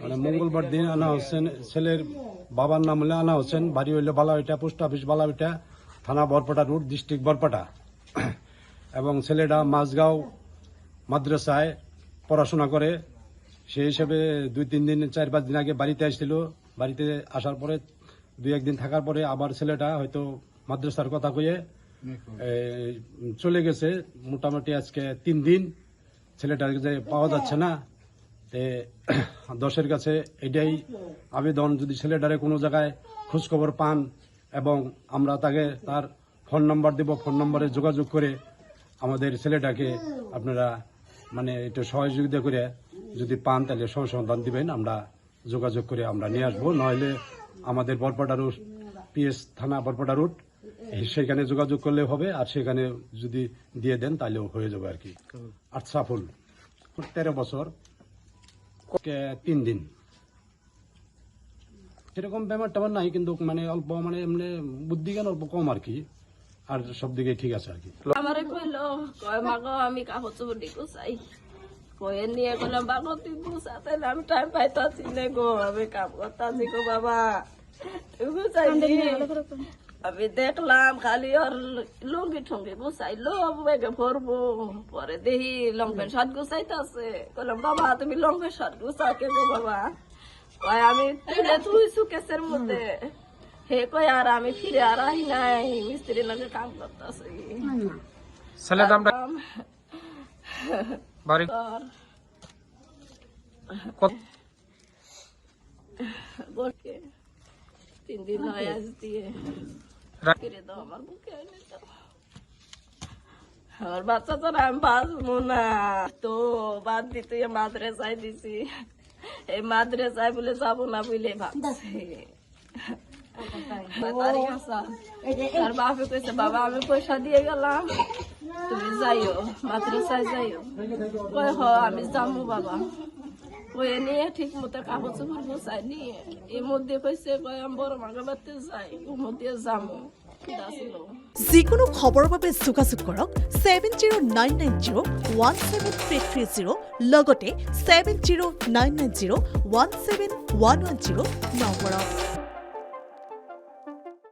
মানে মঙ্গলবার দিন আনা হোসেন, ছেলের বাবার নাম হলে আনা হোসেন, বাড়ি হইলে বালাবিটা, পোস্ট অফিস বালাবিটা, থানা বরপেটা রোড, ডিস্ট্রিক্ট বরপেটা। এবং ছেলেটা মাঝগাঁও মাদ্রাসায় পড়াশোনা করে। সেই হিসেবে 2-3 দিন 4-5 দিন আগে বাড়িতে আসছিল। বাড়িতে আসার পরে 2-1 দিন থাকার পরে আবার ছেলেটা হয়তো মাদ্রাসার কথা কয়ে চলে গেছে। মোটামুটি আজকে 3 দিন ছেলেটাকে যে পাওয়া যাচ্ছে না। দশের কাছে এটাই আবেদন, যদি ছেলেটারে কোনো জায়গায় খোঁজখবর পান এবং আমরা তাকে তার ফোন নাম্বার দেব, ফোন নম্বরে যোগাযোগ করে আমাদের ছেলেটাকে আপনারা মানে একটু সহযোগিতা করে যদি পান তাহলে সমাধান দিবেন। আমরা যোগাযোগ করে আমরা নিয়ে আসবো, নইলে আমাদের বরপেটা রুট, পিএস থানা বরপেটা রুট, সেখানে যোগাযোগ করলে হবে। আর সেখানে যদি দিয়ে দেন তাহলেও হয়ে যাবে আর কি। আচ্ছাফুল 13 বছর 3 দিন। সেরকম ব্যাপার ট্যাপার নাই, কিন্তু মানে অল্প মানে এমনি বুদ্ধি জ্ঞান অল্প কম আর কি। আর সব দিকে ঠিক আছে আর কি। আমারে কইলো কয় মাগো আমি কাপড় চোপড় গুছাই, কয়ে নিয়ে গেলাম বাগো তুই গুছাতে, আমি টাইম পাইতাছি না গো, আমি কাম করতাছি গো বাবা, তুই গুছাই। আমি দেখলাম খালি ওর লুঙ্গি ঠুঙ্গি গুছাইলো, বেগে ভরবো, পরে দেখি লং প্যান্ট শার্ট গুছাইতেছে। কইলাম বাবা তুমি লং প্যান্ট শার্ট গুছা কে গো বাবা? কয় আমি তুলে তুই সুকেশের মধ্যে। হে কয় আর আমি ফিরে আর আহি নাই, মিস্ত্রি লাগে কাম করতেছি। ছেলের নামটা বাড়ি বলকে 3 দিন হয় আজ দিয়ে ফিরে দাও আমার বুকে এনে দাও। আমার বাচ্চা তো আমি বাঁচবো না তো, বাদ দিতে মাদ্রাসায় দিছি। এই মাদ্রাসায় বলে যাবো না বলে ভাবছি। তার বাপে কইছে বাবা আমি পয়সা দিয়ে গেলাম, তুমি যাইও মাদ্রাসায় যাইও। কই হ আমি যাবো বাবা। কয়ে নিয়ে ঠিক মতো কাগজ চোপড় গোছাই নিয়ে এর মধ্যে কইছে কয় আমি বড় মাকে বাড়তে যাই, ওর মধ্যে যাবো। যিকোনো খবৰৰ বাবে যোগাযোগ কৰক 7099017330 লগতে 7099017110 নম্বৰত।